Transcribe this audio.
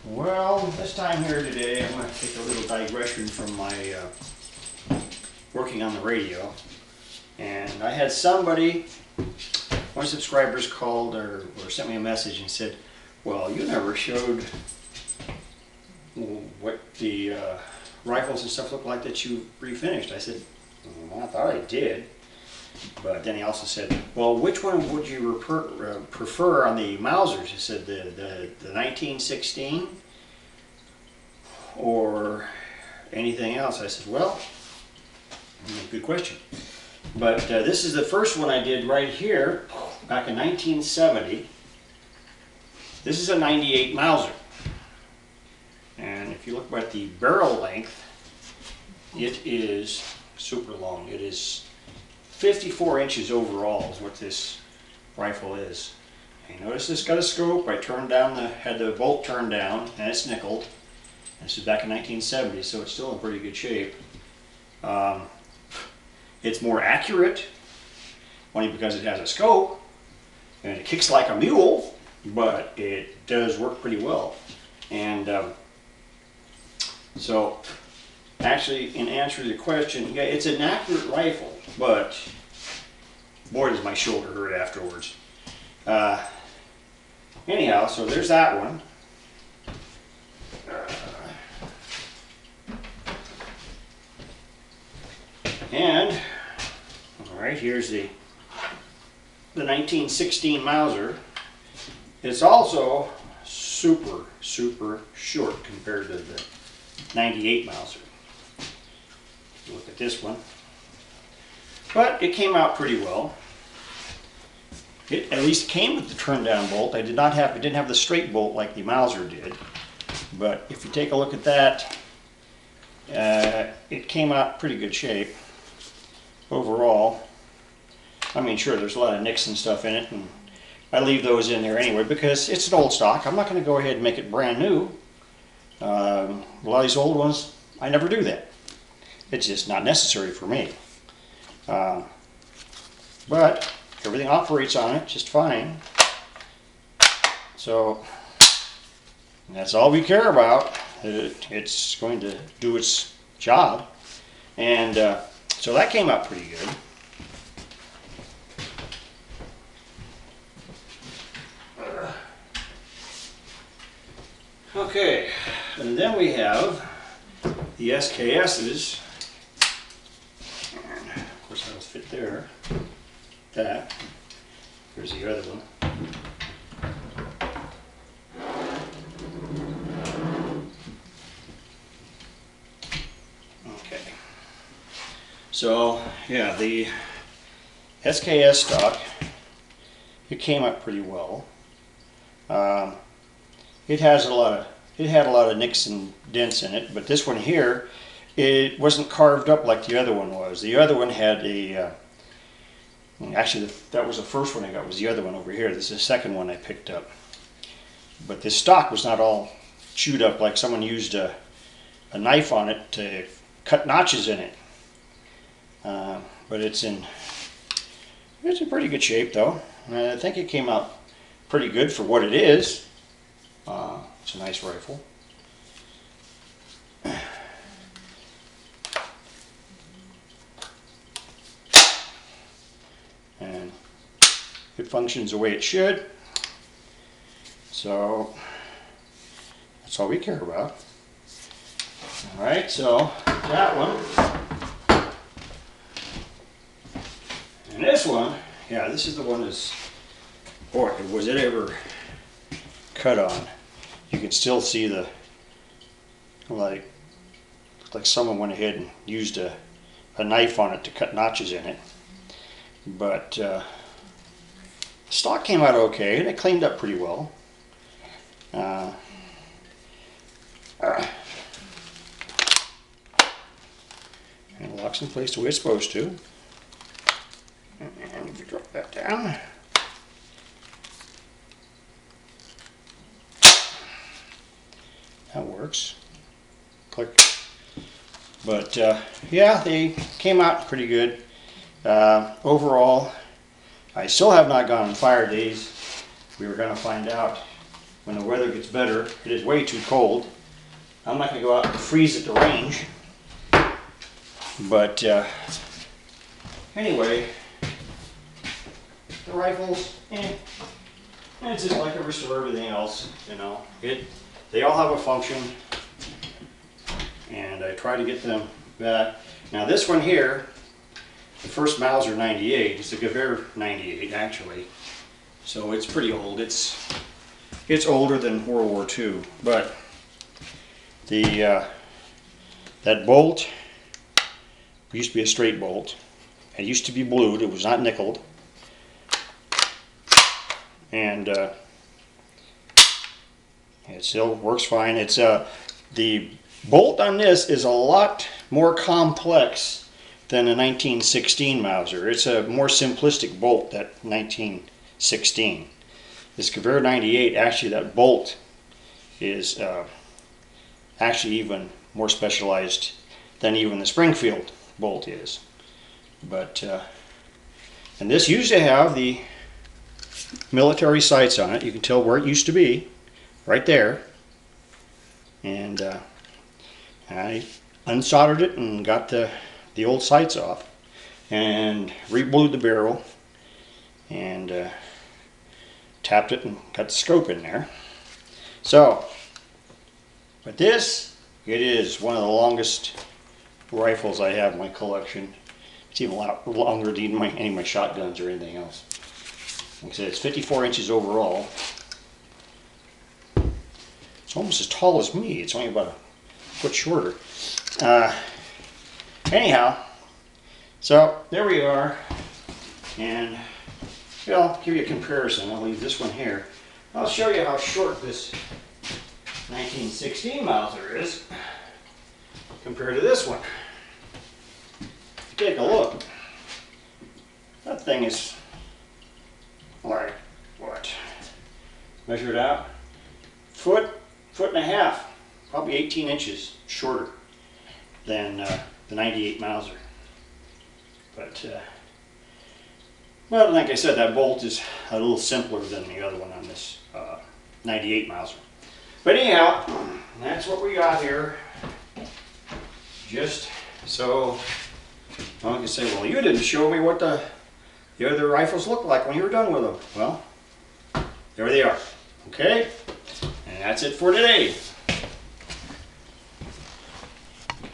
Well, this time here today, I'm going to take a little digression from my working on the radio. And I had somebody, one of the subscribers called or sent me a message and said, well, you never showed what the rifles and stuff look like that you refinished. I said, well, I thought I did. But then he also said, well, which one would you prefer on the Mausers? He said, the 1916 or anything else? I said, well, good question. But this is the first one I did right here back in 1970. This is a 98 Mauser. And if you look at the barrel length, it is super long. It is 54 inches overall is what this rifle is. And notice it's got a scope. I turned down had the bolt turned down, and it's nickeled. And this is back in 1970, so it's still in pretty good shape. It's more accurate, only because it has a scope, and it kicks like a mule, but it does work pretty well. And so, actually, in answer to the question, yeah, it's an accurate rifle, but boy, does my shoulder hurt afterwards. Anyhow, so there's that one. And all right, here's the 1916 Mauser. It's also super short compared to the 98 Mauser. Look at this one. But it came out pretty well. It at least came with the turn down bolt. It didn't have the straight bolt like the Mauser did. But if you take a look at that, it came out pretty good shape overall. I mean, sure, there's a lot of nicks and stuff in it, and I leave those in there anyway because it's an old stock. I'm not going to go ahead and make it brand new. A lot of these old ones, I never do that. It's just not necessary for me. But everything operates on it just fine. So that's all we care about. It's going to do its job. And so that came out pretty good. Okay, and then we have the SKSs. And of course that'll fit there. That. Here's the other one. Okay. So yeah, the SKS stock, it came up pretty well. It had a lot of nicks and dents in it, but this one here, it wasn't carved up like the other one was. The other one had a, actually that was the first one I got, was the other one over here. This is the second one I picked up. But this stock was not all chewed up like someone used a knife on it to cut notches in it. But it's in pretty good shape though. I think it came out pretty good for what it is. It's a nice rifle. And it functions the way it should. So that's all we care about. Alright, so that one. And this one, yeah, this is the one that's, boy, was it ever cut on. You can still see the, like someone went ahead and used a knife on it to cut notches in it. But the stock came out okay, and it cleaned up pretty well. And it locks in place the way it's supposed to. And if you drop that down, that works. Click. But yeah, they came out pretty good. Overall, I still have not gone and fired these. We were going to find out when the weather gets better. It is way too cold. I'm not going to go out and freeze at the range. But anyway, the rifles, it's just like the rest of everything else, you know. They all have a function, and I try to get them back. Now this one here, the first Mauser 98, it's a Gewehr 98 actually, so it's pretty old. It's older than World War II, but that bolt used to be a straight bolt. It used to be blued. It was not nickeled, and it still works fine. It's the bolt on this is a lot more complex than a 1916 Mauser. It's a more simplistic bolt, that 1916. This Gewehr 98, actually that bolt is actually even more specialized than even the Springfield bolt is. But and this used to have the military sights on it. You can tell where it used to be, right there. And I unsoldered it and got the old sights off and re-blued the barrel and tapped it and got the scope in there. So, but this, it is one of the longest rifles I have in my collection. It's even a lot longer than any of my shotguns or anything else. Like I said, it's 54 inches overall. It's almost as tall as me. It's only about a foot shorter. Anyhow, so there we are. And I'll give you a comparison. I'll leave this one here. I'll show you how short this 1916 Mauser is compared to this one. Take a look. That thing is like, what? Measure it out. Foot and a half. Probably 18 inches shorter than the 98 Mauser. But, well, like I said, that bolt is a little simpler than the other one on this 98 Mauser. But anyhow, that's what we got here. Just so, well, you can say, well, you didn't show me what the other rifles look like when you were done with them. Well, there they are. Okay? And that's it for today.